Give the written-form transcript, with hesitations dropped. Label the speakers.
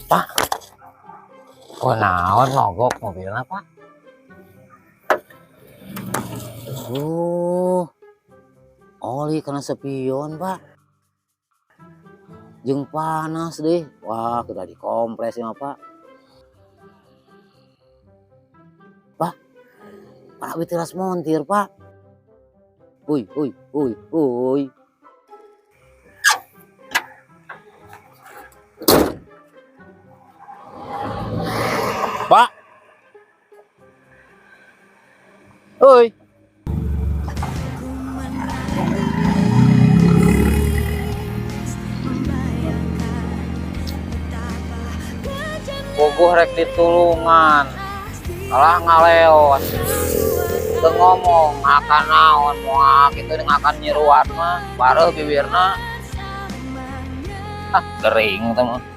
Speaker 1: Pak, kok naon mogok mobilnya Pak? Oli kena sepion Pak. Jeung panas deh. Wah, udah dikompres ya Pak. Pak biteras montir Pak. Uy. Pak. Uy. Bogoh rek ditulungan. Kalah ngaleon. Teu ngomong akan naon moal kitu akan nyeruat mah bareuh bibirna. Gering teh mah.